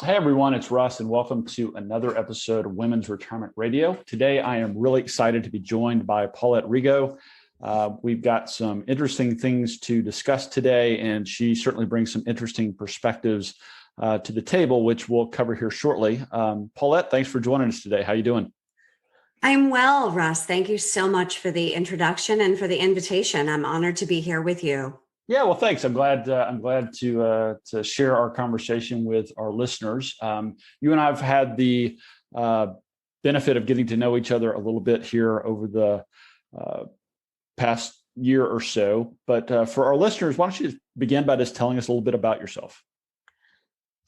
Hey everyone, it's Russ, and welcome to another episode of Women's Retirement Radio. Today, I am really excited to be joined by Paulette Rigo. We've got some interesting things to discuss today, and she certainly brings some interesting perspectives to the table, which we'll cover here shortly. Paulette, thanks for joining us today. How are you doing? I'm well, Russ. Thank you so much for the introduction and for the invitation. I'm honored to be here with you. Yeah, well, thanks. I'm glad to share our conversation with our listeners. You and I have had the benefit of getting to know each other a little bit here over the past year or so. But for our listeners, why don't you begin by just telling us a little bit about yourself?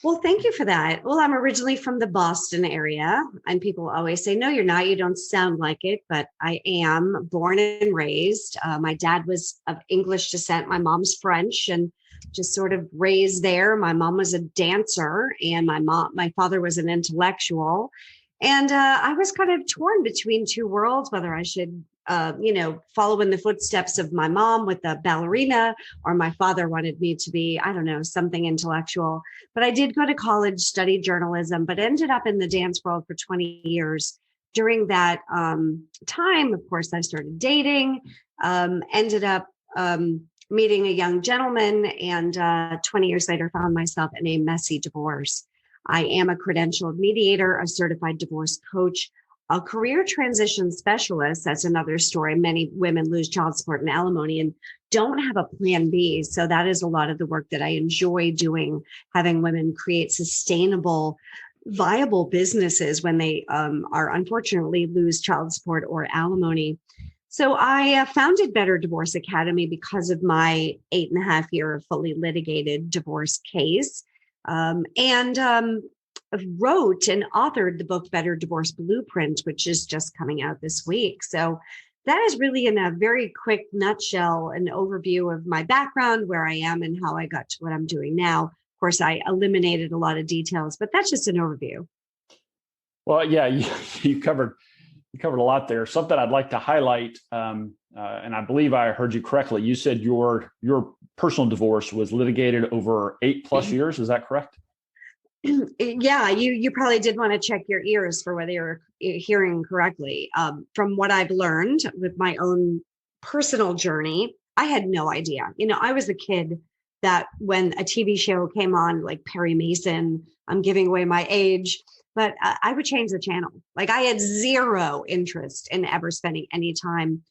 Well, thank you for that. Well, I'm originally from the Boston area, and people always say, no, you're not. You don't sound like it, but I am born and raised. My dad was of English descent. My mom's French, and just sort of raised there. My mom was a dancer, and my father was an intellectual. And I was kind of torn between two worlds, whether I should follow in the footsteps of my mom with the ballerina, or my father wanted me to be, something intellectual. But I did go to college, studied journalism, but ended up in the dance world for 20 years. During that time, of course, I started dating, ended up meeting a young gentleman, and 20 years later found myself in a messy divorce. I am a credentialed mediator, a certified divorce coach, a career transition specialist. That's another story. Many women lose child support and alimony and don't have a plan B. So that is a lot of the work that I enjoy doing, having women create sustainable, viable businesses when they are unfortunately lose child support or alimony. So I founded Better Divorce Academy because of my 8.5-year fully litigated divorce case. Wrote and authored the book Better Divorce Blueprint, which is just coming out this week. So that is really, in a very quick nutshell, an overview of my background, where I am, and how I got to what I'm doing now. Of course, I eliminated a lot of details, but that's just an overview. Well, yeah, you covered a lot there. Something I'd like to highlight, and I believe I heard you correctly. You said your personal divorce was litigated over 8+ years. Is that correct? Yeah, you probably did want to check your ears for whether you're hearing correctly. From what I've learned with my own personal journey, I had no idea. I was a kid that when a TV show came on, like Perry Mason, I'm giving away my age, but I would change the channel. Like, I had zero interest in ever spending any time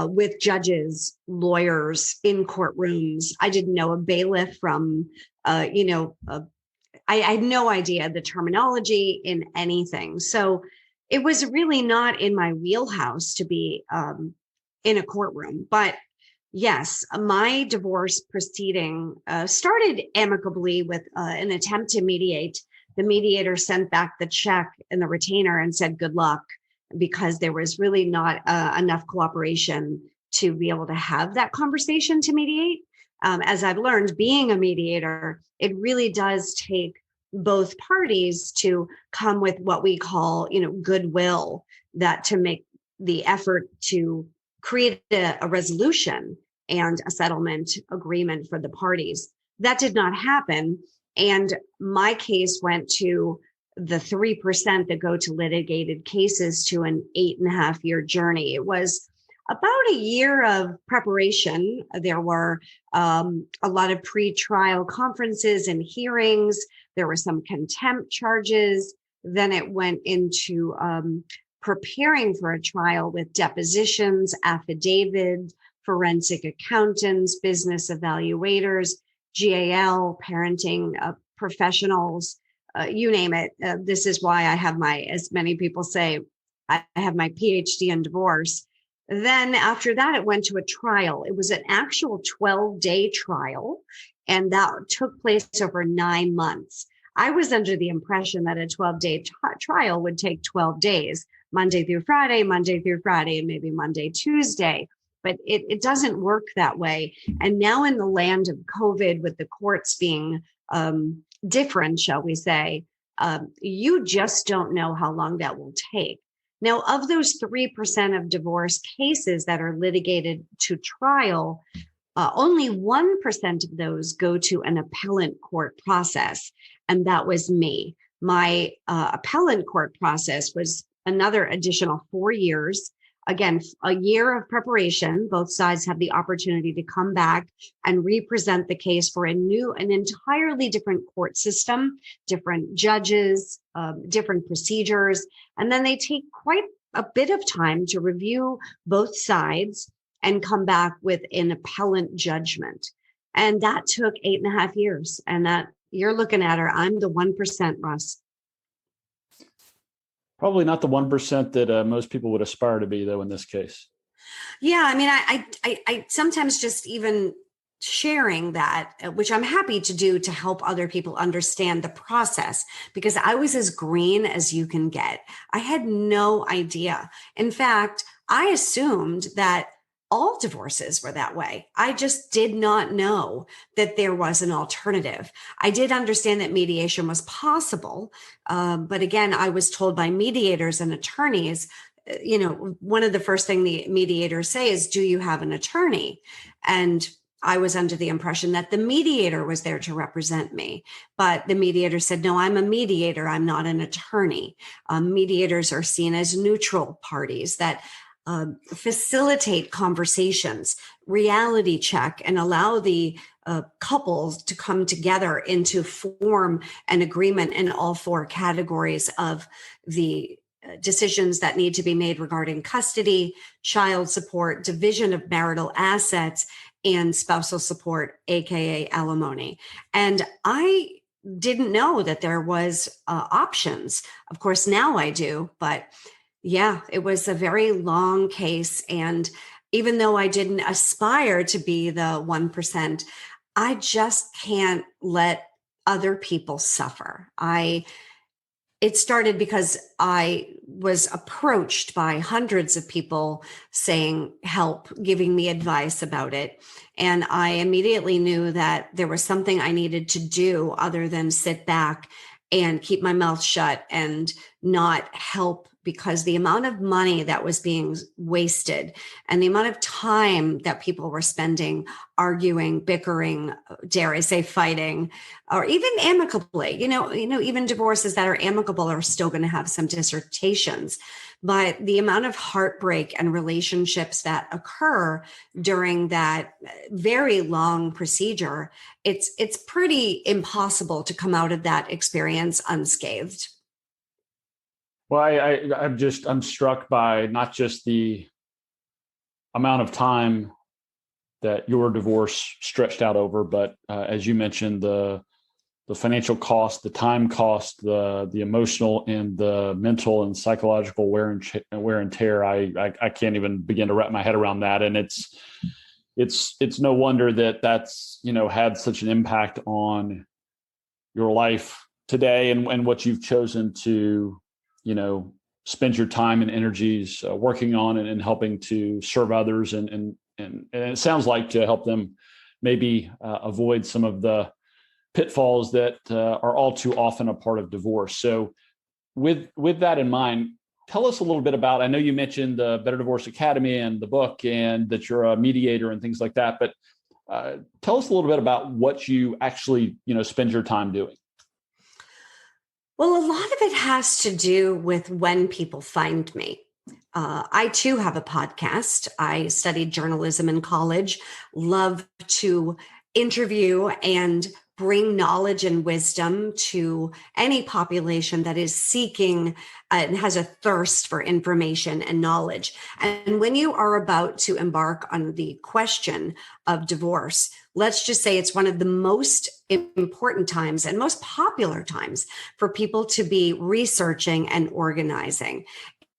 with judges, lawyers, in courtrooms. I didn't know a bailiff from, I had no idea the terminology in anything. So it was really not in my wheelhouse to be in a courtroom. But yes, my divorce proceeding started amicably with an attempt to mediate. The mediator sent back the check and the retainer and said, good luck, because there was really not enough cooperation to be able to have that conversation to mediate. As I've learned, being a mediator, it really does take both parties to come with what we call, goodwill, that to make the effort to create a resolution and a settlement agreement for the parties. That did not happen. And my case went to the 3% that go to litigated cases to an 8.5-year journey. It was about a year of preparation. There were a lot of pre-trial conferences and hearings. There were some contempt charges. Then it went into preparing for a trial with depositions, affidavit, forensic accountants, business evaluators, GAL, parenting professionals, you name it. This is why I have as many people say, I have my PhD in divorce. Then after that, it went to a trial. It was an actual 12-day trial, and that took place over 9 months. I was under the impression that a 12-day trial would take 12 days, Monday through Friday, and maybe Monday, Tuesday. But it doesn't work that way. And now in the land of COVID, with the courts being different, shall we say, you just don't know how long that will take. Now, of those 3% of divorce cases that are litigated to trial, only 1% of those go to an appellate court process. and that was me. My appellate court process was another additional 4 years. Again, a year of preparation. Both sides have the opportunity to come back and represent the case for an entirely different court system, different judges, different procedures. And then they take quite a bit of time to review both sides and come back with an appellate judgment. And that took 8.5 years. And that you're looking at her, I'm the 1%, Russ. Probably not the 1% that most people would aspire to be, though, in this case. Yeah, I mean, I sometimes just even sharing that, which I'm happy to do to help other people understand the process, because I was as green as you can get. I had no idea. In fact, I assumed that all divorces were that way. I just did not know that there was an alternative. I did understand that mediation was possible. But again, I was told by mediators and attorneys, one of the first thing the mediators say is, do you have an attorney? And I was under the impression that the mediator was there to represent me. But the mediator said, no, I'm a mediator. I'm not an attorney. Mediators are seen as neutral parties that facilitate conversations, reality check, and allow the couples to come together into form an agreement in all 4 categories of the decisions that need to be made regarding custody, child support, division of marital assets, and spousal support, aka alimony. And I didn't know that there was options. Of course, now I do, but yeah, it was a very long case. And even though I didn't aspire to be the 1%, I just can't let other people suffer. It started because I was approached by hundreds of people saying, help, giving me advice about it. And I immediately knew that there was something I needed to do other than sit back and keep my mouth shut and not help, because the amount of money that was being wasted and the amount of time that people were spending arguing, bickering, dare I say fighting, or even amicably, even divorces that are amicable are still going to have some dissertations. But the amount of heartbreak and relationships that occur during that very long procedure, it's pretty impossible to come out of that experience unscathed. Well, I'm struck by not just the amount of time that your divorce stretched out over, but as you mentioned, the financial cost, the time cost, the emotional and the mental and psychological wear and tear. I can't even begin to wrap my head around that, and it's no wonder that's had such an impact on your life today and what you've chosen to spend your time and energies working on and helping to serve others. And it sounds like to help them maybe avoid some of the pitfalls that are all too often a part of divorce. So with that in mind, tell us a little bit about, I know you mentioned the Better Divorce Academy and the book and that you're a mediator and things like that, but tell us a little bit about what you actually, spend your time doing. Well, a lot of it has to do with when people find me. I too have a podcast. I studied journalism in college, love to interview and bring knowledge and wisdom to any population that is seeking and has a thirst for information and knowledge. And when you are about to embark on the question of divorce, let's just say it's one of the most important times and most popular times for people to be researching and organizing.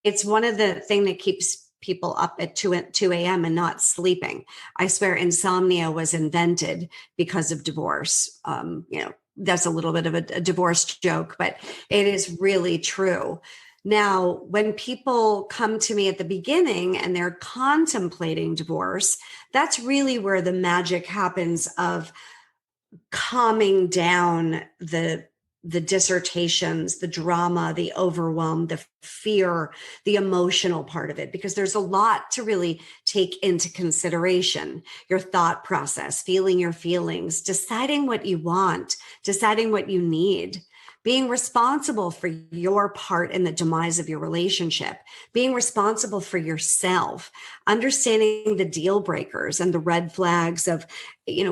It's one of the things that keeps people up at 2 a.m. and not sleeping. I swear insomnia was invented because of divorce. That's a little bit of a divorce joke, but it is really true. Now, when people come to me at the beginning and they're contemplating divorce, that's really where the magic happens of calming down the dissertations, the drama, the overwhelm, the fear, the emotional part of it, because there's a lot to really take into consideration. Your thought process, feeling your feelings, deciding what you want, deciding what you need. being responsible for your part in the demise of your relationship, being responsible for yourself, understanding the deal breakers and the red flags of,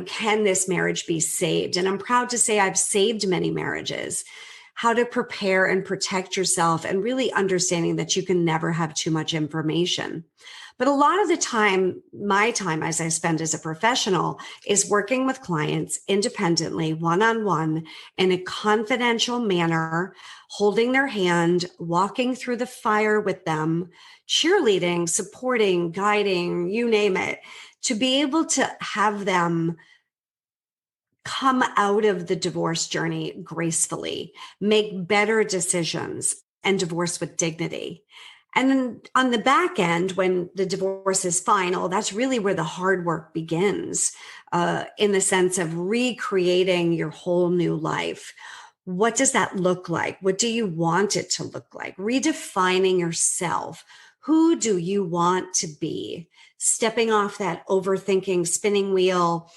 can this marriage be saved? And I'm proud to say I've saved many marriages. How to prepare and protect yourself, and really understanding that you can never have too much information. But a lot of the time, my time as I spend as a professional is working with clients independently, one-on-one, in a confidential manner, holding their hand, walking through the fire with them, cheerleading, supporting, guiding, you name it, to be able to have them come out of the divorce journey gracefully, make better decisions, and divorce with dignity. And then on the back end, when the divorce is final, that's really where the hard work begins, in the sense of recreating your whole new life. What does that look like? What do you want it to look like? Redefining yourself. Who do you want to be? Stepping off that overthinking spinning wheel,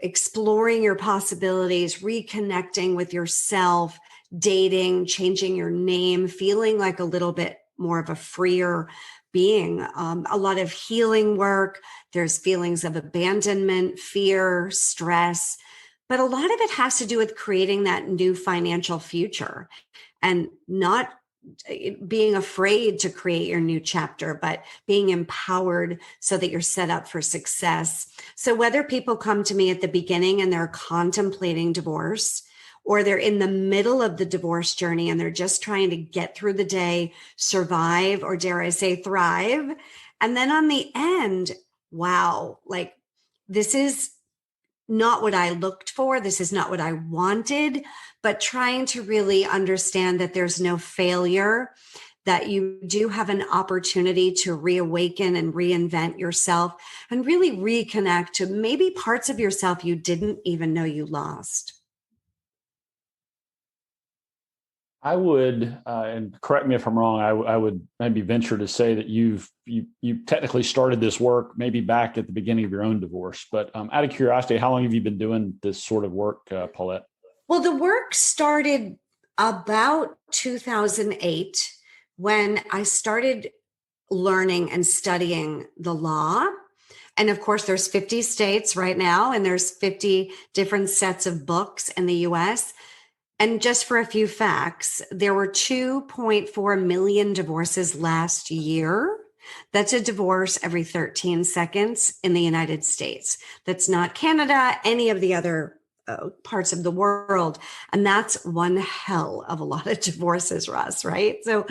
exploring your possibilities, reconnecting with yourself, dating, changing your name, feeling like a little bit more of a freer being. A lot of healing work. There's feelings of abandonment, fear, stress, but a lot of it has to do with creating that new financial future and not being afraid to create your new chapter, but being empowered so that you're set up for success. So whether people come to me at the beginning and they're contemplating divorce, or they're in the middle of the divorce journey and they're just trying to get through the day, survive, or dare I say thrive. And then on the end, wow, like this is not what I looked for. This is not what I wanted, but trying to really understand that there's no failure, that you do have an opportunity to reawaken and reinvent yourself and really reconnect to maybe parts of yourself you didn't even know you lost. I would, and correct me if I'm wrong, I would maybe venture to say that you technically started this work maybe back at the beginning of your own divorce. But out of curiosity, how long have you been doing this sort of work, Paulette? Well, the work started about 2008 when I started learning and studying the law. And of course, there's 50 states right now, and there's 50 different sets of books in the US. And just for a few facts, there were 2.4 million divorces last year. That's a divorce every 13 seconds in the United States. That's not Canada, any of the other parts of the world. And that's one hell of a lot of divorces, Russ, right? So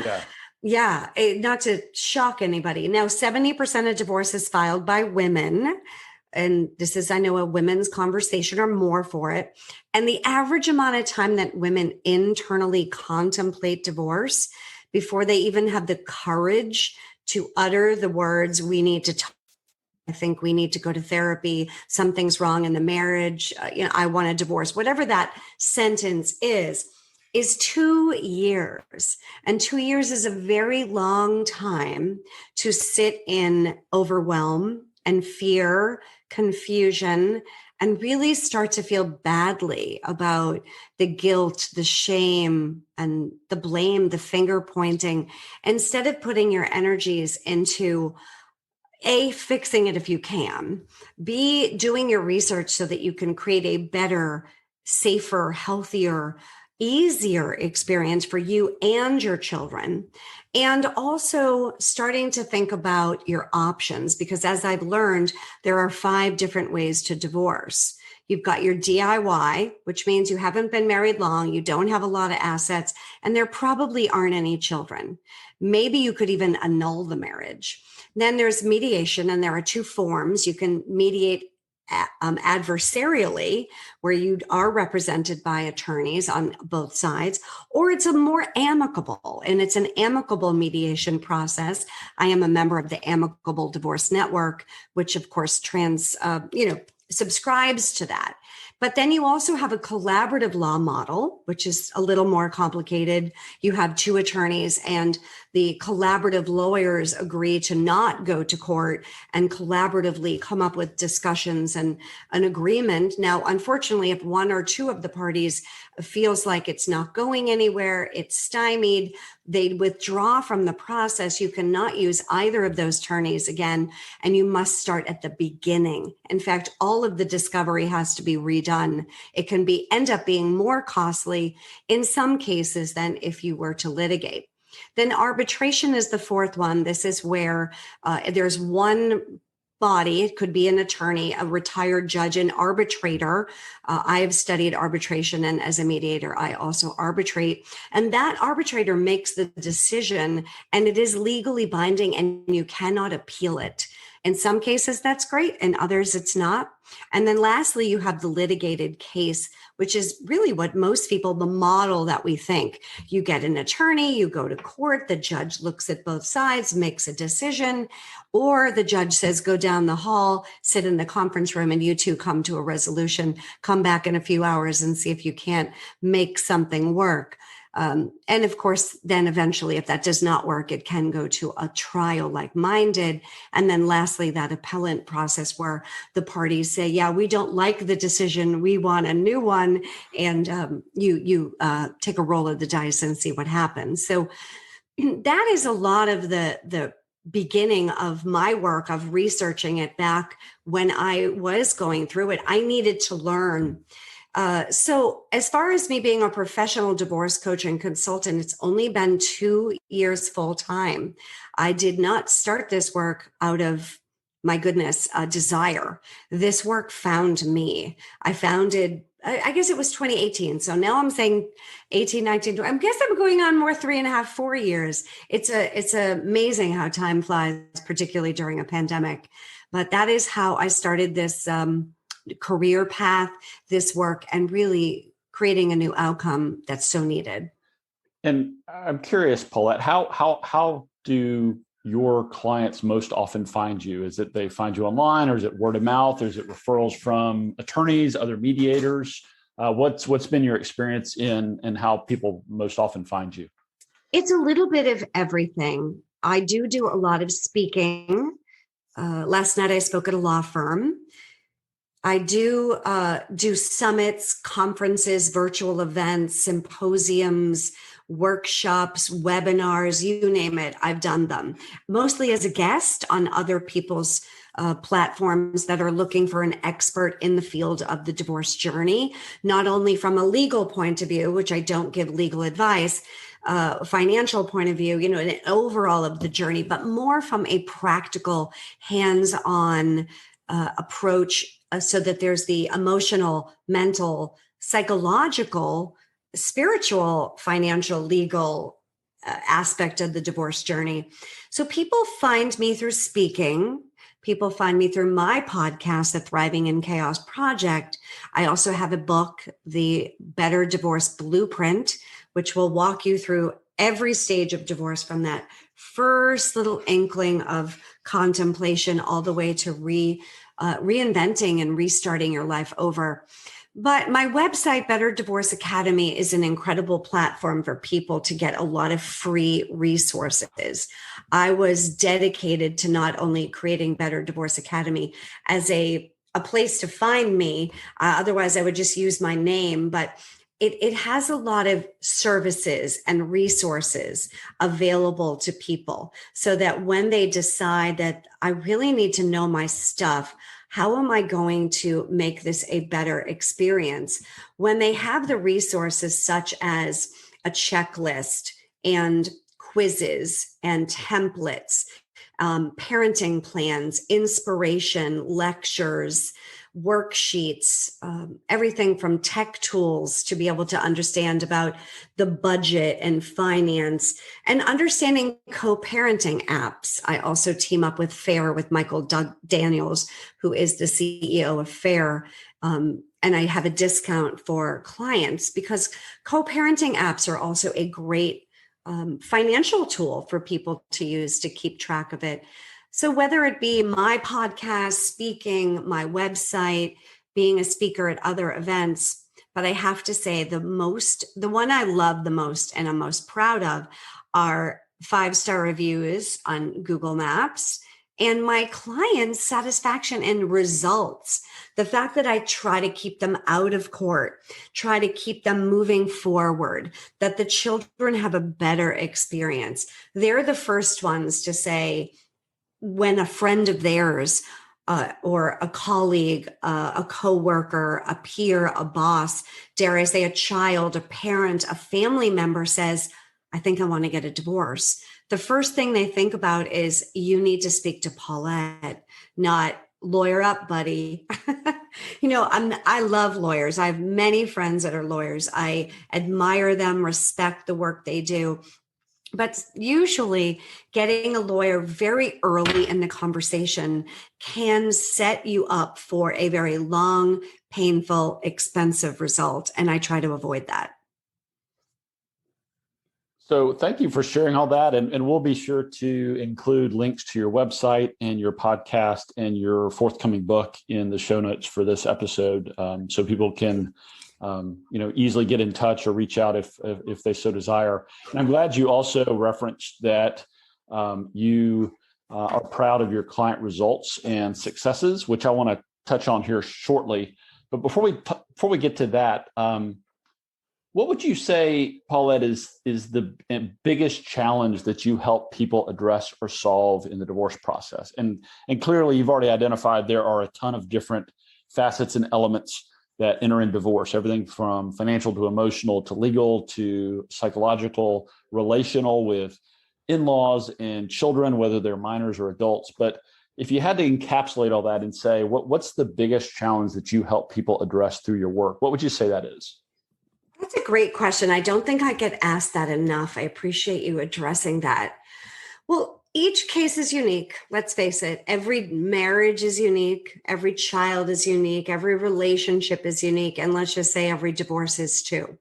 yeah, not to shock anybody. Now, 70% of divorces filed by women. And this is, I know, a women's conversation or more for it. And the average amount of time that women internally contemplate divorce before they even have the courage to utter the words, we need to talk, I think we need to go to therapy, something's wrong in the marriage, I want a divorce, whatever that sentence is 2 years. And 2 years is a very long time to sit in overwhelm and fear, confusion, and really start to feel badly about the guilt, the shame, and the blame, the finger pointing, instead of putting your energies into A, fixing it if you can, B, doing your research so that you can create a better, safer, healthier, easier experience for you and your children. And also starting to think about your options, because as I've learned, there are 5 different ways to divorce. You've got your DIY, which means you haven't been married long, you don't have a lot of assets, and there probably aren't any children. Maybe you could even annul the marriage. Then there's mediation, and there are 2 forms. You can mediate adversarially, where you are represented by attorneys on both sides, or it's a more amicable, and it's an amicable mediation process. I am a member of the Amicable Divorce Network, which of course subscribes to that. But then you also have a collaborative law model, which is a little more complicated. You have 2 attorneys, and the collaborative lawyers agree to not go to court and collaboratively come up with discussions and an agreement. Now, unfortunately, if 1 or 2 of the parties feels like it's not going anywhere, it's stymied, they withdraw from the process, you cannot use either of those attorneys again, and you must start at the beginning. In fact, all of the discovery has to be redone. It can end up being more costly in some cases than if you were to litigate. Then arbitration is the fourth one. This is where there's one body. It could be an attorney, a retired judge, an arbitrator. I have studied arbitration, and as a mediator, I also arbitrate. And that arbitrator makes the decision, and it is legally binding, and you cannot appeal it. In some cases, that's great. In others, it's not. And then lastly, you have the litigated case, which is really what most people, the model that we think. You get an attorney, you go to court, the judge looks at both sides, makes a decision, or the judge says, go down the hall, sit in the conference room, and you two come to a resolution, come back in a few hours and see if you can't make something work. And of course, then eventually, if that does not work, it can go to a trial like mine did. And then lastly, that appellant process where the parties say, yeah, we don't like the decision, we want a new one. And you take a roll of the dice and see what happens. So that is a lot of the beginning of my work of researching it back when I was going through it. I needed to learn. So as far as me being a professional divorce coach and consultant, it's only been 2 years full time. I did not start this work out of, my goodness, desire. This work found me. I founded, I guess it was 2018. So now I'm saying 18, 19, I guess I'm going on more 3.5, 4 years. It's amazing how time flies, particularly during a pandemic. But that is how I started this career path, this work, and really creating a new outcome that's so needed. And I'm curious, Paulette, how do your clients most often find you? Is it they find you online, or is it word of mouth, or is it referrals from attorneys, other mediators? What's been your experience in how people most often find you? It's a little bit of everything. I do a lot of speaking. Last night I spoke at a law firm. I do summits, conferences, virtual events, symposiums, workshops, webinars, you name it. I've done them, mostly as a guest on other people's platforms that are looking for an expert in the field of the divorce journey, not only from a legal point of view, which I don't give legal advice, financial point of view, an overall of the journey, but more from a practical, hands-on approach, so that there's the emotional, mental, psychological, spiritual, financial, legal aspect of the divorce journey. So people find me through speaking. People find me through my podcast, The Thriving in Chaos Project. I also have a book, The Better Divorce Blueprint, which will walk you through every stage of divorce from that first little inkling of contemplation all the way to reinventing and restarting your life over. But my website, Better Divorce Academy, is an incredible platform for people to get a lot of free resources. I was dedicated to not only creating Better Divorce Academy as a place to find me, otherwise I would just use my name, but it has a lot of services and resources available to people so that when they decide that I really need to know my stuff, how am I going to make this a better experience? When they have the resources such as a checklist and quizzes and templates, parenting plans, inspiration, lectures, worksheets, everything from tech tools to be able to understand about the budget and finance and understanding co-parenting apps. I also team up with FAIR with Michael Daniels, who is the CEO of FAIR. And I have a discount for clients because co-parenting apps are also a great financial tool for people to use to keep track of it. So whether it be my podcast, speaking, my website, being a speaker at other events, but I have to say the one I love the most and I'm most proud of are 5-star reviews on Google Maps and my clients' satisfaction and results. The fact that I try to keep them out of court, try to keep them moving forward, that the children have a better experience. They're the first ones to say, when a friend of theirs or a colleague, a coworker, a peer, a boss, dare I say a child, a parent, a family member says, I think I want to get a divorce. The first thing they think about is, you need to speak to Paulette, not lawyer up, buddy. I love lawyers. I have many friends that are lawyers. I admire them, respect the work they do. But usually getting a lawyer very early in the conversation can set you up for a very long, painful, expensive result. And I try to avoid that. So thank you for sharing all that. And we'll be sure to include links to your website and your podcast and your forthcoming book in the show notes for this episode, so people can easily get in touch or reach out if they so desire. And I'm glad you also referenced that you are proud of your client results and successes, which I want to touch on here shortly. But before we get to that, what would you say, Paulette, is the biggest challenge that you help people address or solve in the divorce process? And clearly, you've already identified there are a ton of different facets and elements that enter in divorce, everything from financial to emotional to legal to psychological, relational with in-laws and children, whether they're minors or adults. But if you had to encapsulate all that and say, what's the biggest challenge that you help people address through your work, what would you say that is? That's a great question. I don't think I get asked that enough. I appreciate you addressing that. Well, each case is unique. Let's face it. Every marriage is unique. Every child is unique. Every relationship is unique. And let's just say every divorce is too.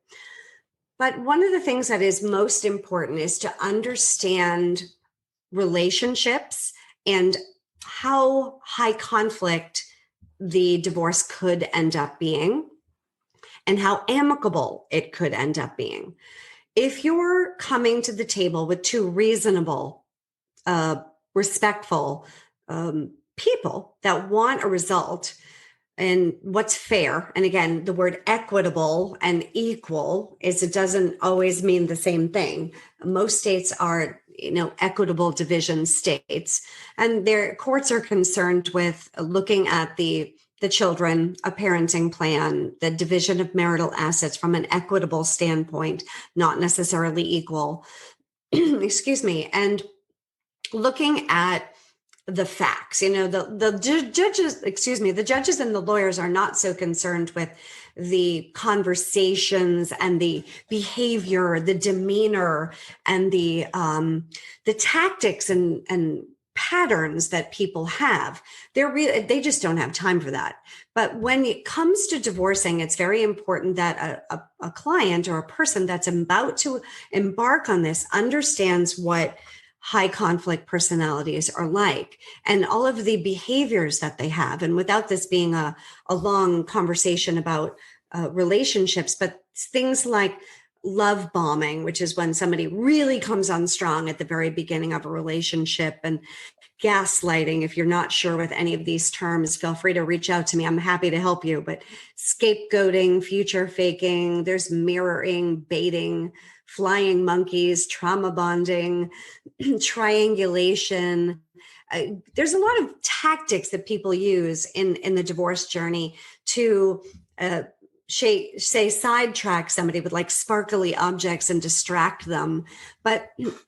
But one of the things that is most important is to understand relationships and how high conflict the divorce could end up being, and how amicable it could end up being. If you're coming to the table with two reasonable, respectful people that want a result and what's fair, and again, the word equitable and equal it doesn't always mean the same thing. Most states are equitable division states, and their courts are concerned with looking at the children, a parenting plan, the division of marital assets from an equitable standpoint, not necessarily equal, excuse me, and looking at the facts. The judges and the lawyers are not so concerned with the conversations and the behavior, the demeanor, and the tactics and patterns that people have. They just don't have time for that. But when it comes to divorcing, it's very important that a client or a person that's about to embark on this understands what high conflict personalities are like and all of the behaviors that they have. And without this being a long conversation about relationships, but things like love bombing, which is when somebody really comes on strong at the very beginning of a relationship, and gaslighting. If you're not sure with any of these terms, feel free to reach out to me. I'm happy to help you. But scapegoating, future faking, there's mirroring, baiting, flying monkeys, trauma bonding, triangulation. There's a lot of tactics that people use in the divorce journey to say sidetrack somebody with like sparkly objects and distract them.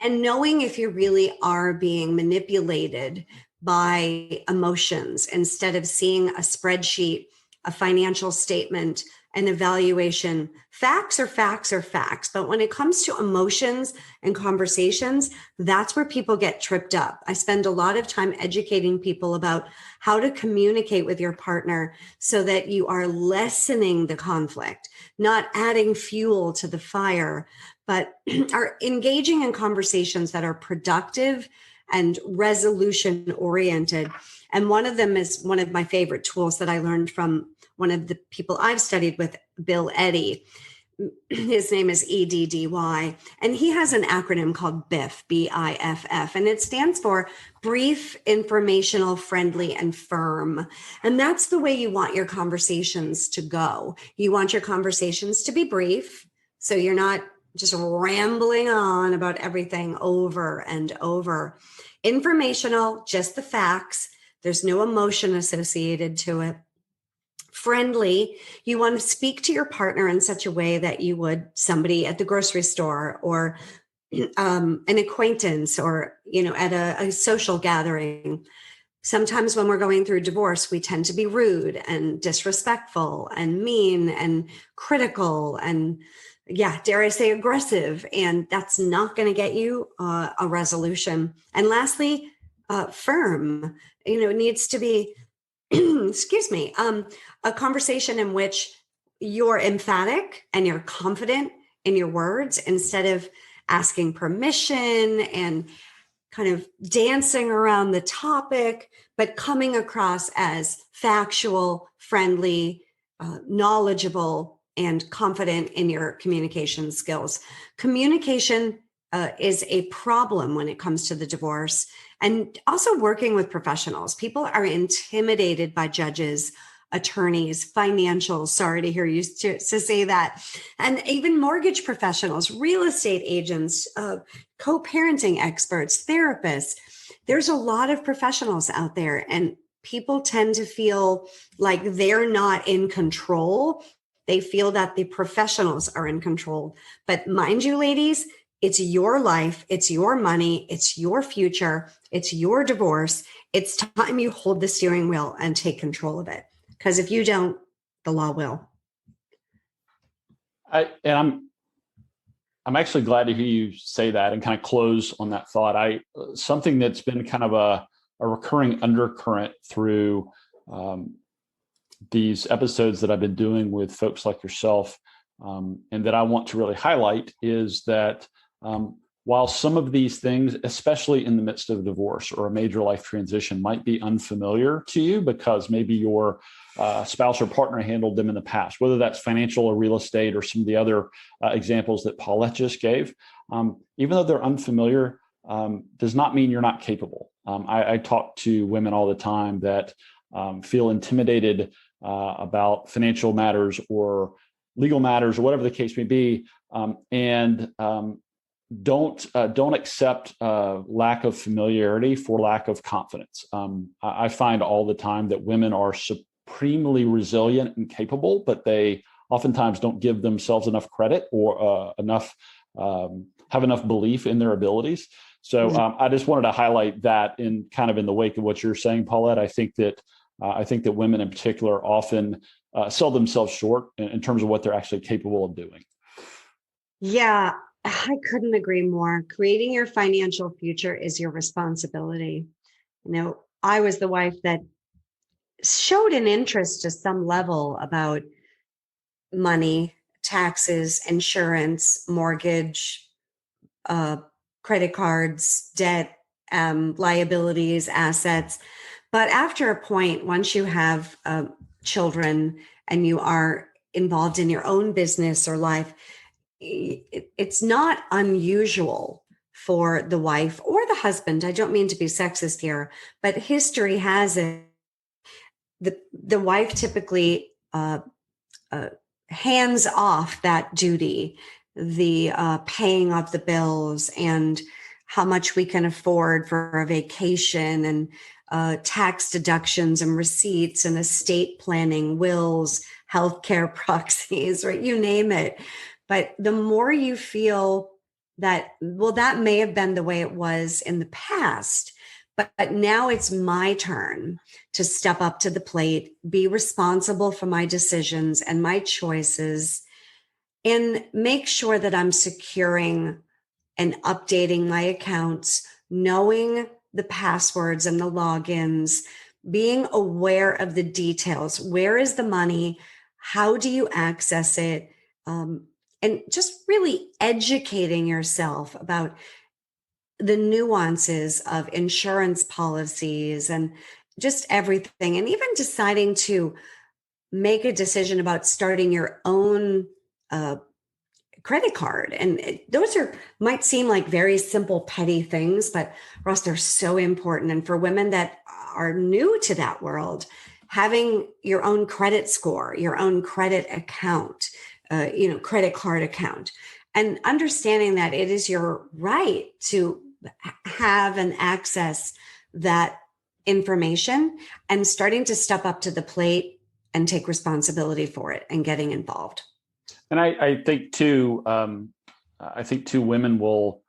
And knowing if you really are being manipulated by emotions instead of seeing a spreadsheet, a financial statement, an evaluation. Facts are facts are facts. But when it comes to emotions and conversations, that's where people get tripped up. I spend a lot of time educating people about how to communicate with your partner so that you are lessening the conflict, not adding fuel to the fire, but are engaging in conversations that are productive and resolution oriented. And one of them is one of my favorite tools that I learned from one of the people I've studied with, Bill Eddy. his name is EDDY, and he has an acronym called BIFF, BIFF, and it stands for brief, informational, friendly, and firm. And that's the way you want your conversations to go. You want your conversations to be brief, so you're not just rambling on about everything over and over. Informational, just the facts. There's no emotion associated to it. Friendly, you want to speak to your partner in such a way that you would somebody at the grocery store, or an acquaintance, or at a social gathering. Sometimes when we're going through divorce, we tend to be rude and disrespectful and mean and critical and, dare I say, aggressive. And that's not going to get you a resolution. And lastly, firm. It needs to be excuse me, a conversation in which you're emphatic and you're confident in your words, instead of asking permission and kind of dancing around the topic, but coming across as factual, friendly, knowledgeable, and confident in your communication skills. Communication is a problem when it comes to the divorce, and also working with professionals. People are intimidated by judges, attorneys, financials. Sorry to hear you to say that. And even mortgage professionals, real estate agents, co-parenting experts, therapists. There's a lot of professionals out there, and people tend to feel like they're not in control. They feel that the professionals are in control. But mind you, ladies, it's your life, it's your money, it's your future, it's your divorce. It's time you hold the steering wheel and take control of it. Because if you don't, the law will. I'm actually glad to hear you say that and kind of close on that thought. Something that's been kind of a recurring undercurrent through these episodes that I've been doing with folks like yourself, and that I want to really highlight, is that while some of these things, especially in the midst of a divorce or a major life transition, might be unfamiliar to you because maybe your spouse or partner handled them in the past, whether that's financial or real estate or some of the other examples that Paulette just gave, even though they're unfamiliar, does not mean you're not capable. I talk to women all the time that feel intimidated about financial matters or legal matters or whatever the case may be, and don't accept lack of familiarity for lack of confidence. I find all the time that women are supremely resilient and capable, but they oftentimes don't give themselves enough credit or have enough belief in their abilities. So I just wanted to highlight that in the wake of what you're saying, Paulette. I think that women in particular often sell themselves short in terms of what they're actually capable of doing. Yeah, I couldn't agree more. Creating your financial future is your responsibility. I was the wife that showed an interest to some level about money, taxes, insurance, mortgage, credit cards, debt, liabilities, assets. But after a point, once you have children and you are involved in your own business or life, it's not unusual for the wife or the husband. I don't mean to be sexist here, but history has it. The wife typically hands off that duty, the paying of the bills and how much we can afford for a vacation, and tax deductions and receipts and estate planning, wills, healthcare proxies, right? You name it. But the more you feel that, well, that may have been the way it was in the past, but now it's my turn to step up to the plate, be responsible for my decisions and my choices, and make sure that I'm securing and updating my accounts, knowing the passwords and the logins, being aware of the details. Where is the money? How do you access it? And just really educating yourself about the nuances of insurance policies and just everything. And even deciding to make a decision about starting your own credit card. And those might seem like very simple, petty things, but Russ, they're so important. And for women that are new to that world, having your own credit score, your own credit account, credit card account, and understanding that it is your right to have and access that information, and starting to step up to the plate and take responsibility for it and getting involved. And I think too, women will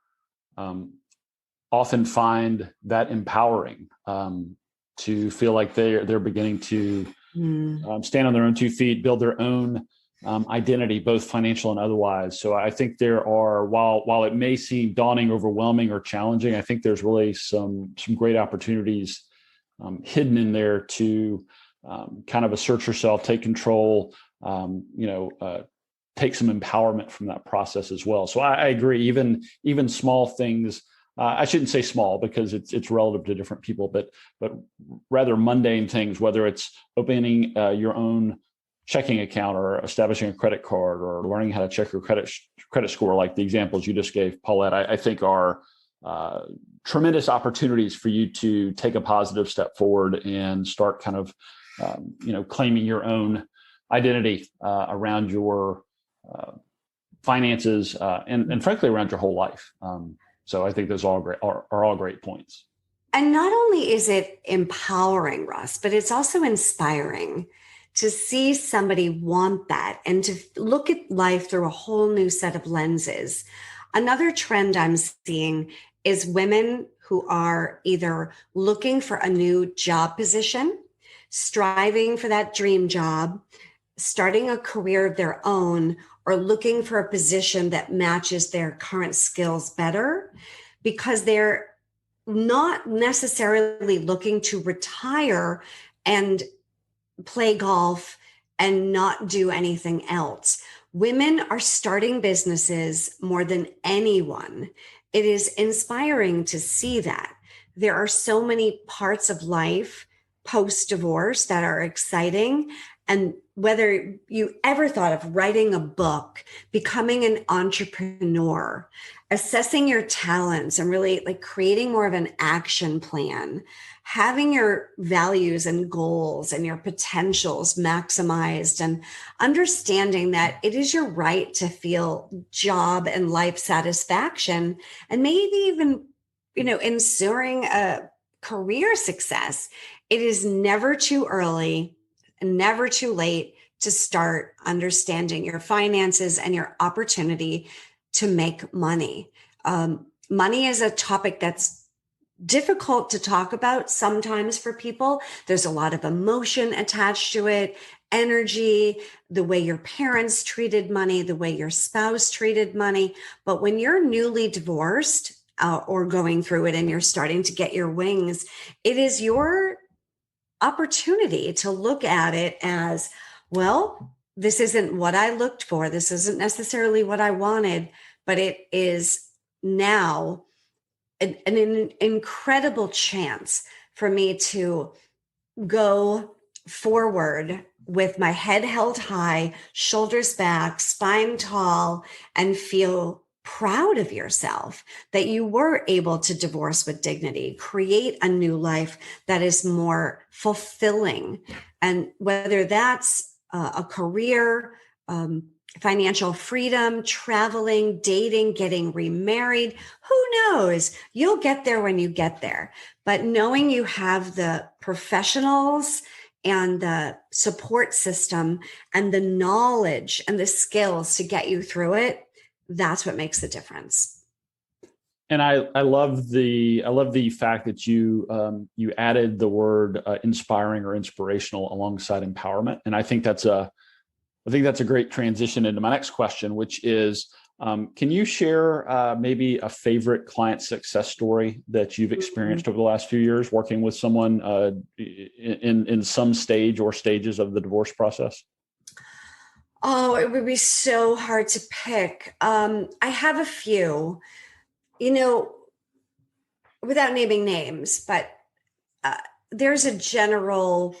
often find that empowering, to feel like they're beginning to stand on their own 2 feet, build their own identity, both financial and otherwise. So I think there are, while it may seem daunting, overwhelming, or challenging, I think there's really some great opportunities hidden in there to kind of assert yourself, take control, take some empowerment from that process as well. So I agree. Even small things. I shouldn't say small because it's relative to different people, but rather mundane things, whether it's opening your own checking account or establishing a credit card or learning how to check your credit score, like the examples you just gave, Paulette, I think are tremendous opportunities for you to take a positive step forward and start kind of claiming your own identity around your finances and frankly around your whole life. So I think those are all great points. And not only is it empowering, Russ, but it's also inspiring to see somebody want that and to look at life through a whole new set of lenses. Another trend I'm seeing is women who are either looking for a new job position, striving for that dream job, starting a career of their own, or looking for a position that matches their current skills better, because they're not necessarily looking to retire and play golf and not do anything else. Women are starting businesses more than anyone. It is inspiring to see that. There are so many parts of life post-divorce that are exciting. And whether you ever thought of writing a book, becoming an entrepreneur, assessing your talents and really like creating more of an action plan, having your values and goals and your potentials maximized, and understanding that it is your right to feel job and life satisfaction, and maybe even, ensuring a career success. It is never too early and never too late to start understanding your finances and your opportunity to make money. Money is a topic that's difficult to talk about sometimes for people. There's a lot of emotion attached to it, energy, the way your parents treated money, the way your spouse treated money. But when you're newly divorced or going through it and you're starting to get your wings, it is your opportunity to look at it as, well, this isn't what I looked for. This isn't necessarily what I wanted, but it is now an incredible chance for me to go forward with my head held high, shoulders back, spine tall, and feel proud of yourself that you were able to divorce with dignity, create a new life that is more fulfilling. And whether that's a career, financial freedom, traveling, dating, getting remarried, who knows? You'll get there when you get there. But knowing you have the professionals and the support system and the knowledge and the skills to get you through it, that's what makes the difference. And I love the fact that you added the word inspiring or inspirational alongside empowerment. And I think that's a great transition into my next question, which is, can you share maybe a favorite client success story that you've experienced over the last few years working with someone in some stage or stages of the divorce process? Oh, it would be so hard to pick. I have a few, without naming names, but there's a general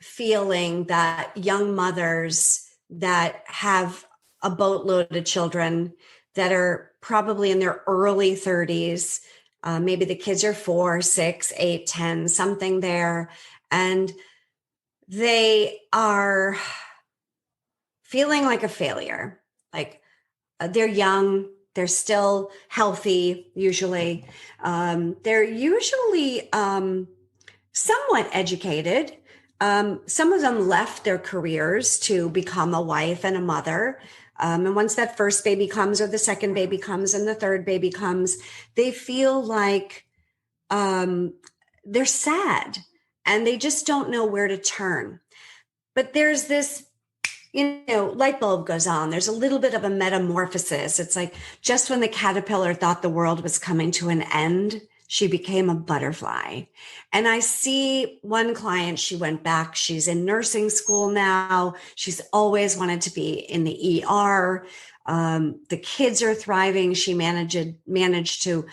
feeling that young mothers that have a boatload of children that are probably in their early 30s. Maybe the kids are 4, 6, 8, 10, something there. And they are feeling like a failure. Like they're young, they're still healthy, usually. They're usually somewhat educated. Some of them left their careers to become a wife and a mother. And once that first baby comes, or the second baby comes, and the third baby comes, they feel like they're sad and they just don't know where to turn. But there's this, light bulb goes on. There's a little bit of a metamorphosis. It's like just when the caterpillar thought the world was coming to an end, she became a butterfly. And I see one client, she went back. She's in nursing school now. She's always wanted to be in the ER. The kids are thriving. She managed to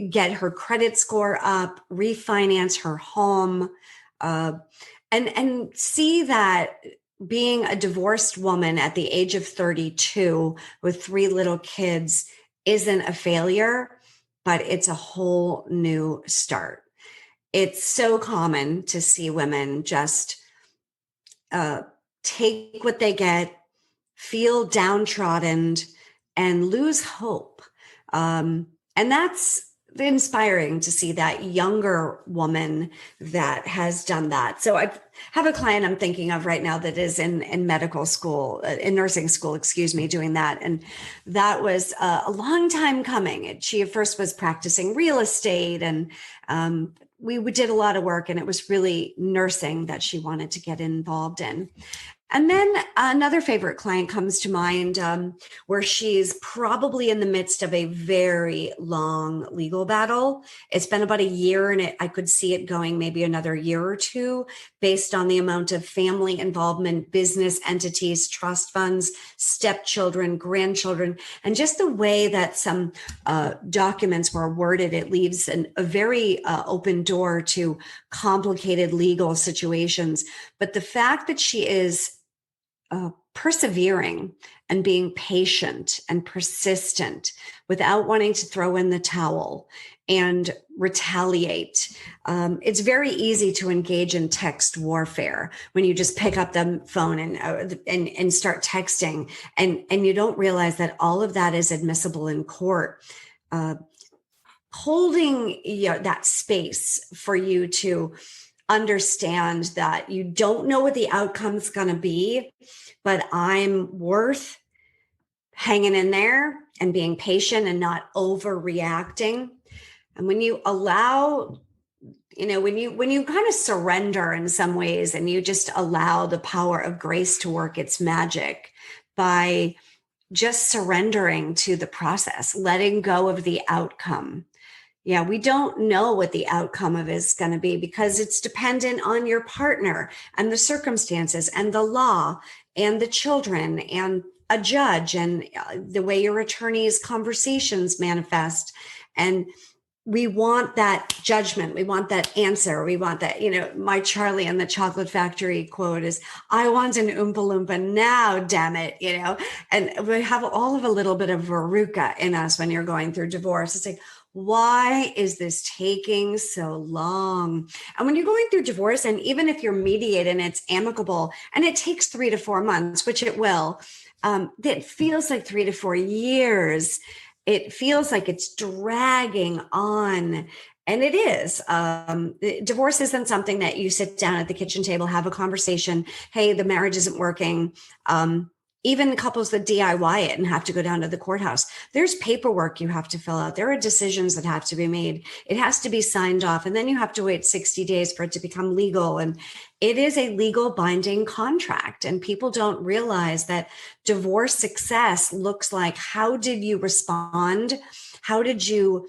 get her credit score up, refinance her home, and see that being a divorced woman at the age of 32 with 3 little kids isn't a failure, but it's a whole new start. It's so common to see women just take what they get, feel downtrodden, and lose hope. And that's inspiring to see that younger woman that has done that. So I have a client I'm thinking of right now that is in medical school, in nursing school, doing that. And that was a long time coming. She at first was practicing real estate, and we did a lot of work, and it was really nursing that she wanted to get involved in. And then another favorite client comes to mind where she's probably in the midst of a very long legal battle. It's been about a year, and I could see it going maybe another year or two based on the amount of family involvement, business entities, trust funds, stepchildren, grandchildren, and just the way that some documents were worded. It leaves a very open door to complicated legal situations. But the fact that she is persevering and being patient and persistent without wanting to throw in the towel and retaliate. It's very easy to engage in text warfare when you just pick up the phone and start texting, and you don't realize that all of that is admissible in court. Holding that space for you to understand that you don't know what the outcome's going to be, but I'm worth hanging in there and being patient and not overreacting. And when you allow, when you kind of surrender in some ways, and you just allow the power of grace to work its magic by just surrendering to the process, letting go of the outcome. Yeah, we don't know what the outcome of it is going to be because it's dependent on your partner and the circumstances and the law and the children and a judge and the way your attorney's conversations manifest. And we want that judgment. We want that answer. We want that, my Charlie and the Chocolate Factory quote is, I want an Oompa Loompa now, damn it, and we have all of a little bit of Veruca in us when you're going through divorce. It's like, why is this taking so long? And when you're going through divorce, and even if you're mediated and it's amicable and it takes 3 to 4 months, which it will, it feels like 3 to 4 years. It feels like it's dragging on. And it is. Divorce isn't something that you sit down at the kitchen table, have a conversation. Hey, the marriage isn't working. Even couples that DIY it and have to go down to the courthouse, there's paperwork you have to fill out. There are decisions that have to be made. It has to be signed off. And then you have to wait 60 days for it to become legal. And it is a legal binding contract. And people don't realize that divorce success looks like, how did you respond? How did you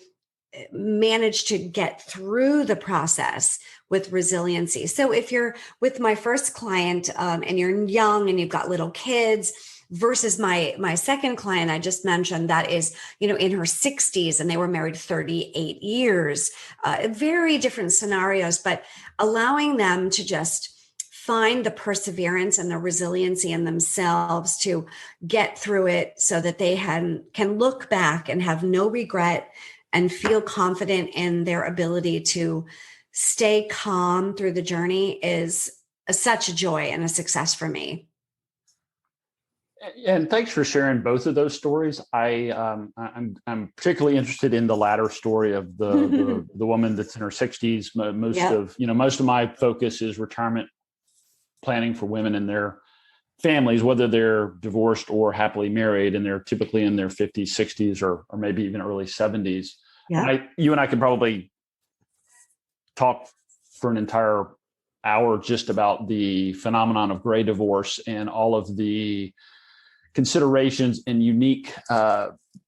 manage to get through the process with resiliency? So if you're with my first client and you're young and you've got little kids versus my second client I just mentioned that is, in her 60s and they were married 38 years, very different scenarios, but allowing them to just find the perseverance and the resiliency in themselves to get through it so that they can look back and have no regret and feel confident in their ability to stay calm through the journey is such a joy and a success for me. And thanks for sharing both of those stories. I'm particularly interested in the latter story of the woman that's in her 60s. Most of my focus is retirement planning for women and their families, whether they're divorced or happily married, and they're typically in their 50s, 60s, or maybe even early 70s. Yeah. And you and I could probably talk for an entire hour just about the phenomenon of gray divorce and all of the considerations and unique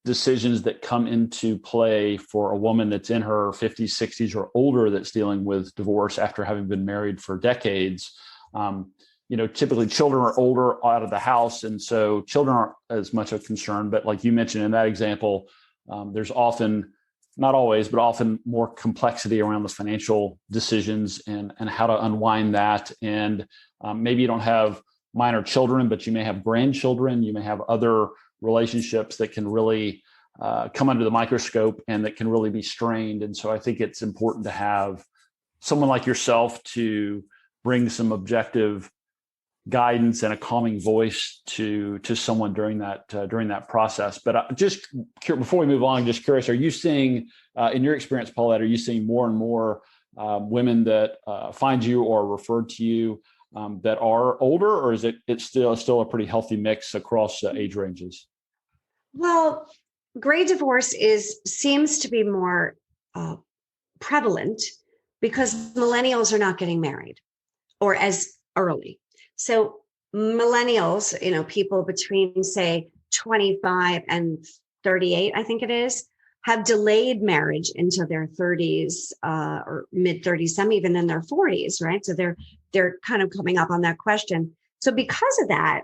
decisions that come into play for a woman that's in her 50s, 60s, or older that's dealing with divorce after having been married for decades. Typically children are older out of the house, and so children aren't as much a concern. But like you mentioned in that example, there's often, not always, but often more complexity around the financial decisions and how to unwind that. And maybe you don't have minor children, but you may have grandchildren. You may have other relationships that can really come under the microscope and that can really be strained. And so I think it's important to have someone like yourself to bring some objective guidance and a calming voice to someone during that process. But just before we move on, just curious, are you seeing, in your experience, Paulette, are you seeing more and more women that find you or are referred to you that are older, or is it's still a pretty healthy mix across age ranges? Well, gray divorce seems to be more prevalent because millennials are not getting married or as early. So millennials, people between, say, 25 and 38, I think it is, have delayed marriage into their 30s or mid 30s, some even in their 40s, right? So they're kind of coming up on that question. So because of that,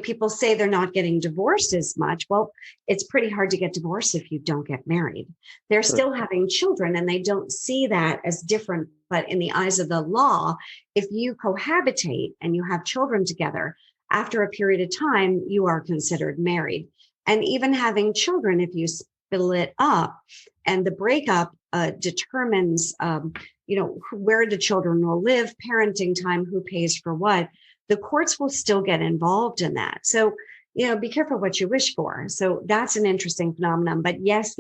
people say they're not getting divorced as much. Well, it's pretty hard to get divorced if you don't get married. They're still having children, and they don't see that as different. But in the eyes of the law, if you cohabitate and you have children together, after a period of time, you are considered married. And even having children, if you split up and the breakup determines, where the children will live, parenting time, who pays for what, the courts will still get involved in that. So, be careful what you wish for. So that's an interesting phenomenon. But yes.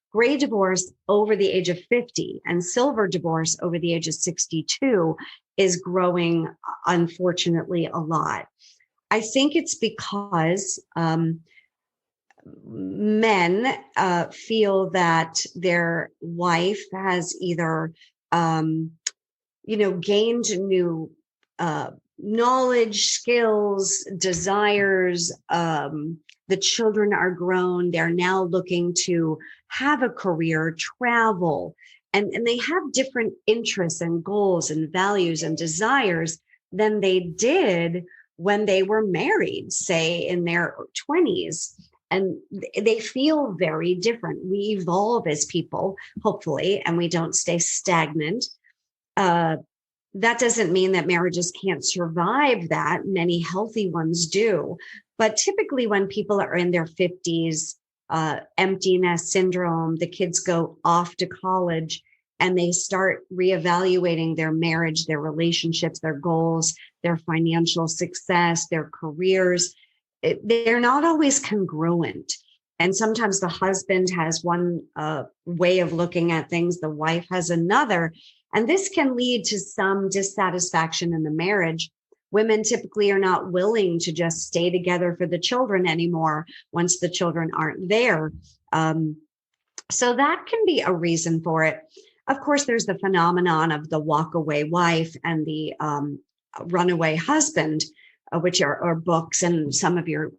Gray divorce over the age of 50 and silver divorce over the age of 62 is growing, unfortunately, a lot. I think it's because men feel that their wife has either, gained new knowledge, skills, desires. The children are grown. They're now looking to have a career, travel, and they have different interests and goals and values and desires than they did when they were married, say in their 20s. And they feel very different. We evolve as people, hopefully, and we don't stay stagnant. That doesn't mean that marriages can't survive that. Many healthy ones do. But typically when people are in their 50s, empty nest syndrome, the kids go off to college and they start reevaluating their marriage, their relationships, their goals, their financial success, their careers. They're not always congruent. And sometimes the husband has one way of looking at things, the wife has another. And this can lead to some dissatisfaction in the marriage. Women typically are not willing to just stay together for the children anymore once the children aren't there. So that can be a reason for it. Of course, there's the phenomenon of the walkaway wife and the runaway husband, which are books, and some of your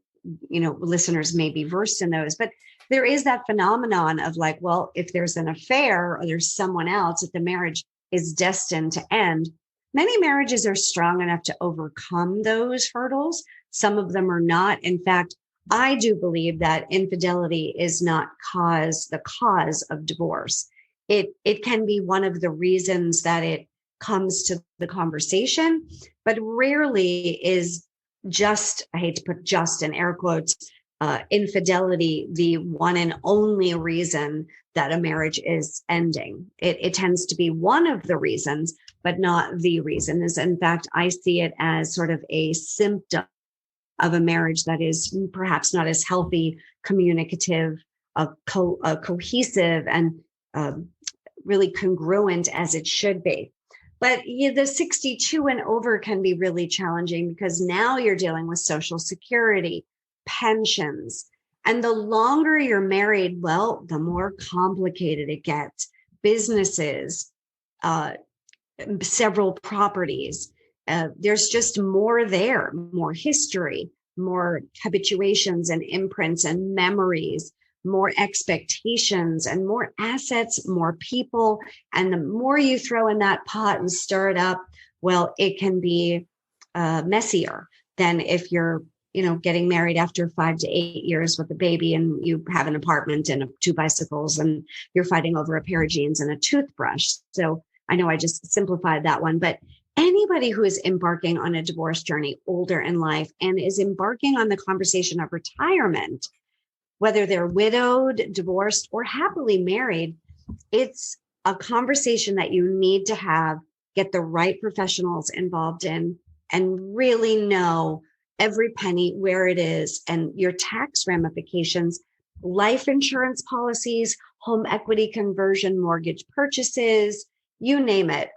listeners may be versed in those. But there is that phenomenon of like, well, if there's an affair or there's someone else, that the marriage is destined to end. Many marriages are strong enough to overcome those hurdles. Some of them are not. In fact, I do believe that infidelity is not the cause of divorce. It can be one of the reasons that it comes to the conversation, but rarely is just, I hate to put just in air quotes, infidelity the one and only reason that a marriage is ending. It tends to be one of the reasons, but not the reason. In fact, I see it as sort of a symptom of a marriage that is perhaps not as healthy, communicative, cohesive, and really congruent as it should be. But the 62 and over can be really challenging because now you're dealing with Social Security, pensions. And the longer you're married, well, the more complicated it gets. Businesses, several properties. There's just more there, more history, more habituations and imprints and memories, more expectations and more assets, more people. And the more you throw in that pot and stir it up, well, it can be messier than if you're getting married after 5 to 8 years with a baby and you have an apartment and 2 bicycles and you're fighting over a pair of jeans and a toothbrush. So I know I just simplified that one, but anybody who is embarking on a divorce journey older in life and is embarking on the conversation of retirement, whether they're widowed, divorced, or happily married, it's a conversation that you need to have, get the right professionals involved in, and really know every penny, where it is, and your tax ramifications, life insurance policies, home equity conversion, mortgage purchases, you name it.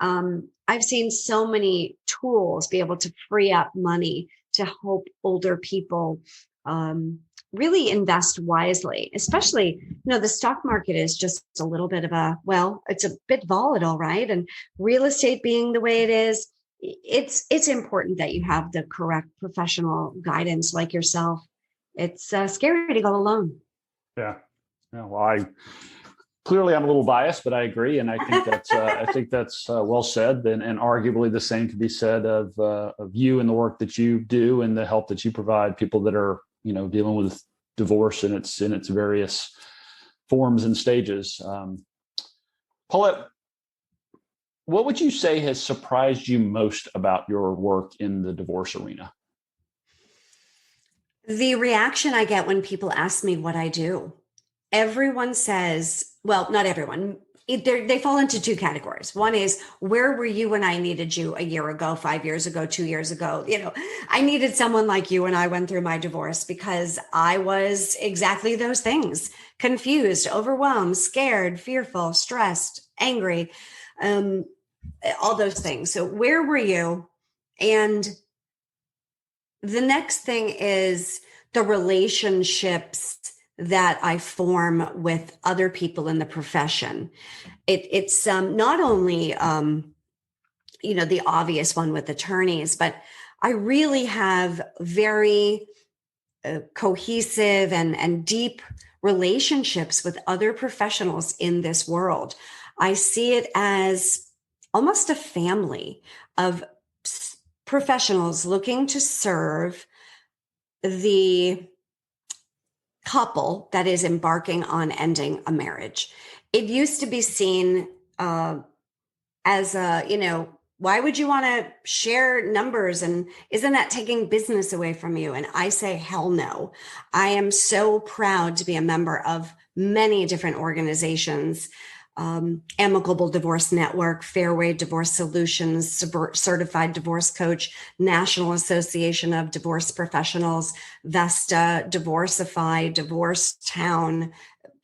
I've seen so many tools be able to free up money to help older people really invest wisely, especially, the stock market is just a little bit of it's a bit volatile, right? And real estate being the way it is, it's important that you have the correct professional guidance like yourself. It's scary to go alone. Yeah. Well, clearly I'm a little biased, but I agree. And I think that's well said. And arguably the same can be said of you and the work that you do and the help that you provide people that are, dealing with divorce in its various forms and stages. Paulette, what would you say has surprised you most about your work in the divorce arena? The reaction I get when people ask me what I do. Everyone says, well, not everyone. They fall into 2 categories. One is, where were you when I needed you a year ago, 5 years ago, 2 years ago? I needed someone like you when I went through my divorce because I was exactly those things: confused, overwhelmed, scared, fearful, stressed, angry, all those things. So where were you? And the next thing is the relationships that I form with other people in the profession. It's not only, the obvious one with attorneys, but I really have very cohesive and deep relationships with other professionals in this world. I see it as almost a family of professionals looking to serve the couple that is embarking on ending a marriage. It used to be seen as why would you want to share numbers? And isn't that taking business away from you? And I say, hell no. I am so proud to be a member of many different organizations. Amicable Divorce Network, Fairway Divorce Solutions, Certified Divorce Coach, National Association of Divorce Professionals, Vesta, Divorcify, Divorce Town.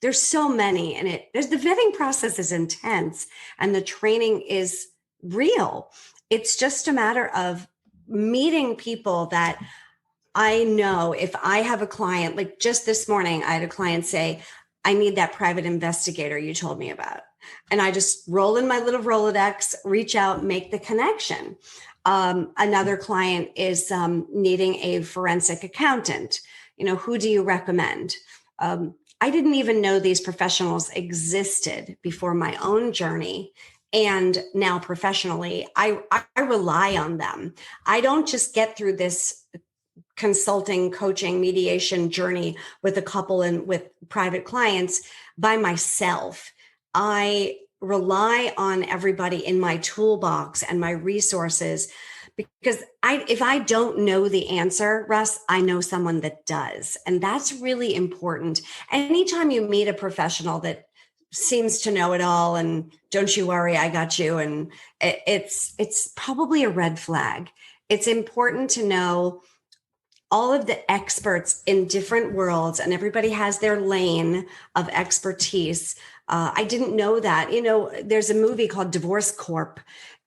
There's so many, and the vetting process is intense and the training is real. It's just a matter of meeting people that I know. If I have a client, like just this morning, I had a client say, I need that private investigator you told me about. And I just roll in my little Rolodex, reach out, make the connection. Another client is needing a forensic accountant. Who do you recommend? I didn't even know these professionals existed before my own journey. And now professionally, I rely on them. I don't just get through this consulting, coaching, mediation journey with a couple and with private clients by myself. I rely on everybody in my toolbox and my resources, because if I don't know the answer, Russ, I know someone that does. And that's really important. Anytime you meet a professional that seems to know it all and don't you worry, I got you, and it's probably a red flag. It's important to know all of the experts in different worlds, and everybody has their lane of expertise. I didn't know that. There's a movie called Divorce Corp,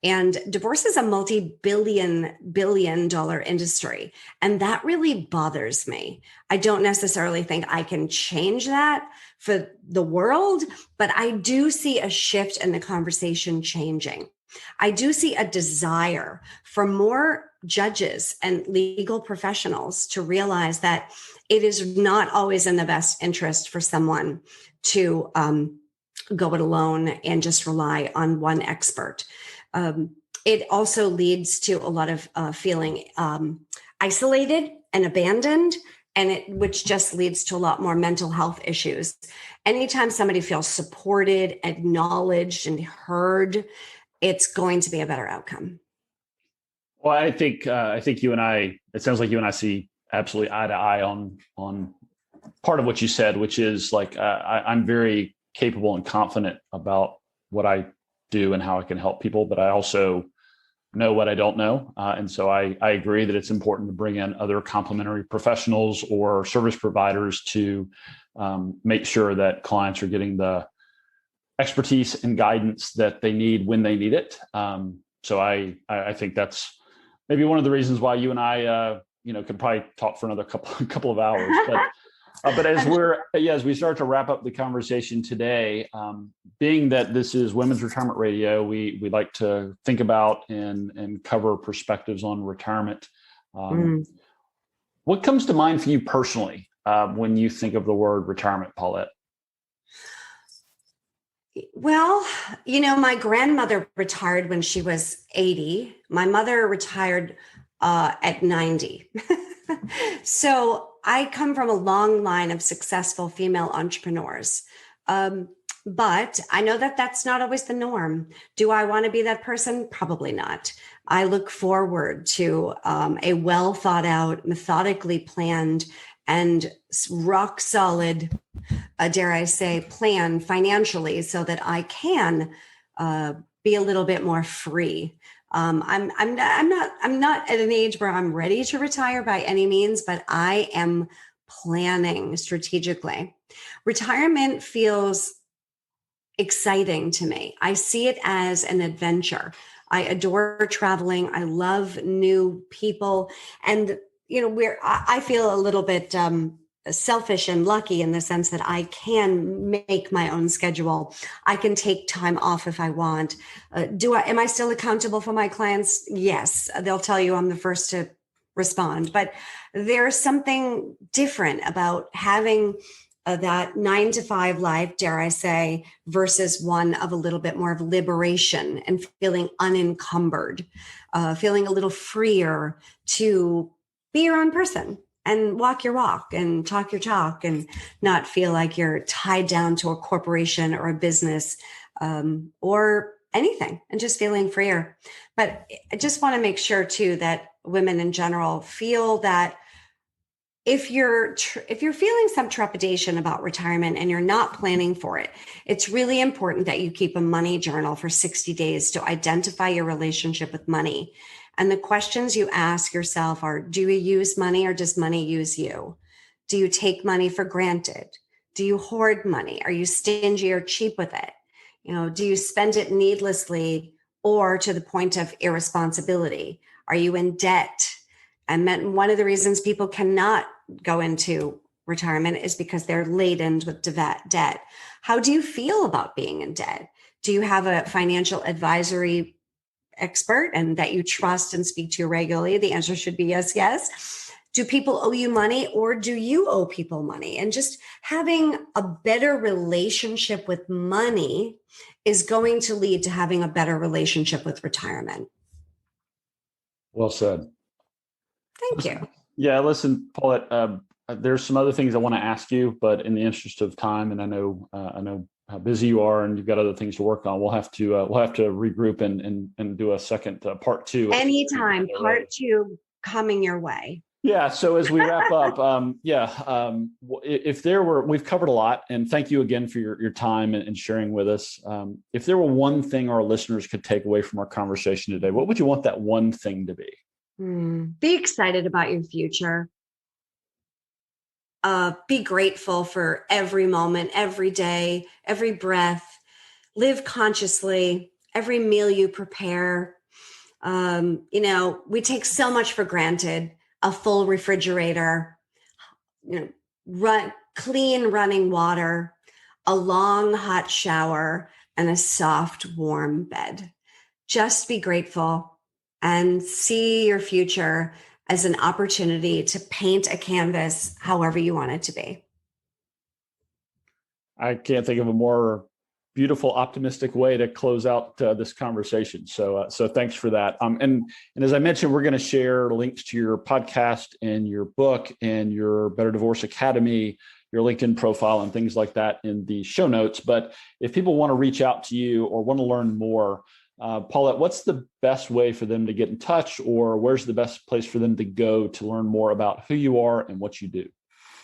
and divorce is a multi-billion dollar industry. And that really bothers me. I don't necessarily think I can change that for the world, but I do see a shift in the conversation changing. I do see a desire for more judges and legal professionals to realize that it is not always in the best interest for someone to go it alone and just rely on one expert. It also leads to a lot of feeling isolated and abandoned, which just leads to a lot more mental health issues. Anytime somebody feels supported, acknowledged, and heard, it's going to be a better outcome. Well, I think you and I, it sounds like you and I see absolutely eye to eye on part of what you said, which is like, I'm very capable and confident about what I do and how I can help people, but I also know what I don't know. And so I agree that it's important to bring in other complementary professionals or service providers to make sure that clients are getting the expertise and guidance that they need when they need it. So I think that's maybe one of the reasons why you and I, could probably talk for another couple of hours. But as we start to wrap up the conversation today, being that this is Women's Retirement Radio, we like to think about and cover perspectives on retirement. What comes to mind for you personally when you think of the word retirement, Paulette? Well, my grandmother retired when she was 80. My mother retired at 90. So I come from a long line of successful female entrepreneurs. But I know that that's not always the norm. Do I want to be that person? Probably not. I look forward to a well thought out, methodically planned, and rock solid, dare I say, plan financially so that I can be a little bit more free. I'm not at an age where I'm ready to retire by any means, but I am planning strategically. Retirement feels exciting to me. I see it as an adventure. I adore traveling. I love new people. And, I feel a little bit selfish and lucky in the sense that I can make my own schedule. I can take time off if I want. Am I still accountable for my clients? Yes. They'll tell you I'm the first to respond, but there's something different about having that 9-to-5 life, dare I say, versus one of a little bit more of liberation and feeling unencumbered, feeling a little freer to be your own person and walk your walk and talk your talk and not feel like you're tied down to a corporation or a business or anything, and just feeling freer. But I just want to make sure too that women in general feel that if you're feeling some trepidation about retirement and you're not planning for it, it's really important that you keep a money journal for 60 days to identify your relationship with money. And the questions you ask yourself are, do you use money or does money use you? Do you take money for granted? Do you hoard money? Are you stingy or cheap with it? Do you spend it needlessly or to the point of irresponsibility? Are you in debt? And one of the reasons people cannot go into retirement is because they're laden with debt. How do you feel about being in debt? Do you have a financial advisory expert and that you trust and speak to regularly? The answer should be yes, yes. Do people owe you money or do you owe people money? And just having a better relationship with money is going to lead to having a better relationship with retirement. Well said. Thank you. Yeah, listen, Paulette, there's some other things I want to ask you, but in the interest of time, and I know how busy you are and you've got other things to work on, we'll have to regroup and do a second part two. Anytime, part two coming your way. Yeah. So as we wrap up, we've covered a lot, and thank you again for your time and sharing with us. If there were one thing our listeners could take away from our conversation today, what would you want that one thing to be? Be excited about your future. Be grateful for every moment, every day, every breath. Live consciously, every meal you prepare. We take so much for granted. A full refrigerator, clean running water, a long hot shower, and a soft, warm bed. Just be grateful and see your future as an opportunity to paint a canvas however you want it to be. I can't think of a more beautiful, optimistic way to close out this conversation. So thanks for that. And as I mentioned, we're going to share links to your podcast and your book and your Better Divorce Academy, your LinkedIn profile, and things like that in the show notes. But if people want to reach out to you or want to learn more, Paulette, what's the best way for them to get in touch, or where's the best place for them to go to learn more about who you are and what you do?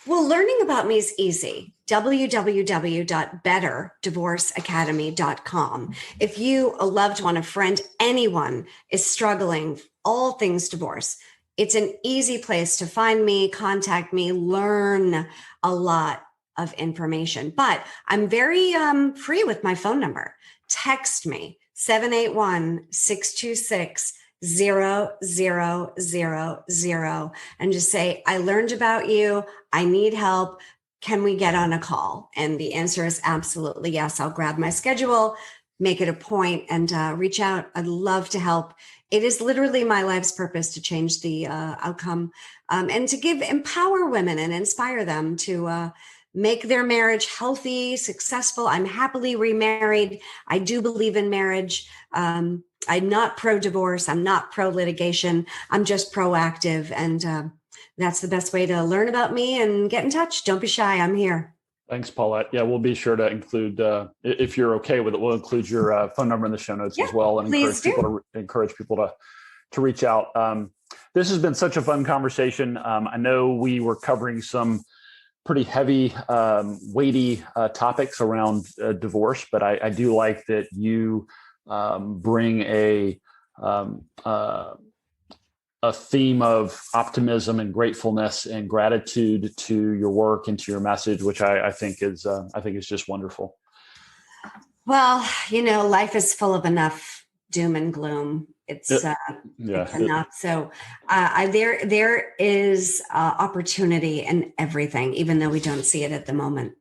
Well, learning about me is easy. www.betterdivorceacademy.com. If you, a loved one, a friend, anyone is struggling, all things divorce, it's an easy place to find me, contact me, learn a lot of information. But I'm very free with my phone number. Text me, 781-626-0000, and just say, I learned about you. I need help. Can we get on a call? And the answer is absolutely yes. I'll grab my schedule, make it a point, and reach out. I'd love to help. It is literally my life's purpose to change the outcome and to empower women and inspire them to make their marriage healthy, successful. I'm happily remarried. I do believe in marriage. I'm not pro-divorce. I'm not pro-litigation. I'm just proactive. And that's the best way to learn about me and get in touch. Don't be shy. I'm here. Thanks, Paulette. Yeah, we'll be sure to include, if you're okay with it, we'll include your phone number in the show notes as well, and encourage people to reach out. This has been such a fun conversation. I know we were covering some pretty heavy, weighty topics around divorce, but I do like that you bring a theme of optimism and gratefulness and gratitude to your work and to your message, which I think is just wonderful. Well, life is full of enough doom and gloom. It's enough. So there is opportunity in everything, even though we don't see it at the moment.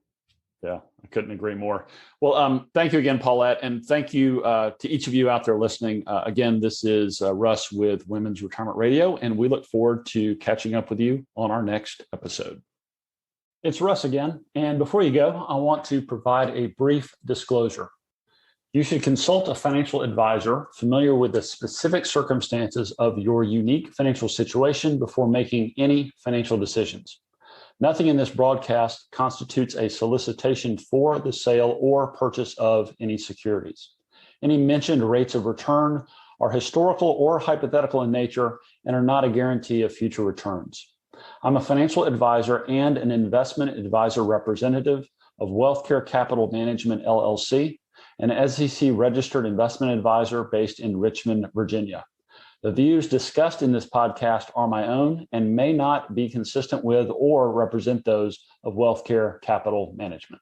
Yeah, I couldn't agree more. Well, thank you again, Paulette. And thank you to each of you out there listening. Again, this is Russ with Women's Retirement Radio, and we look forward to catching up with you on our next episode. It's Russ again. And before you go, I want to provide a brief disclosure. You should consult a financial advisor familiar with the specific circumstances of your unique financial situation before making any financial decisions. Nothing in this broadcast constitutes a solicitation for the sale or purchase of any securities. Any mentioned rates of return are historical or hypothetical in nature and are not a guarantee of future returns. I'm a financial advisor and an investment advisor representative of WealthCare Capital Management, LLC, an SEC-registered investment advisor based in Richmond, Virginia. The views discussed in this podcast are my own and may not be consistent with or represent those of WealthCare Capital Management.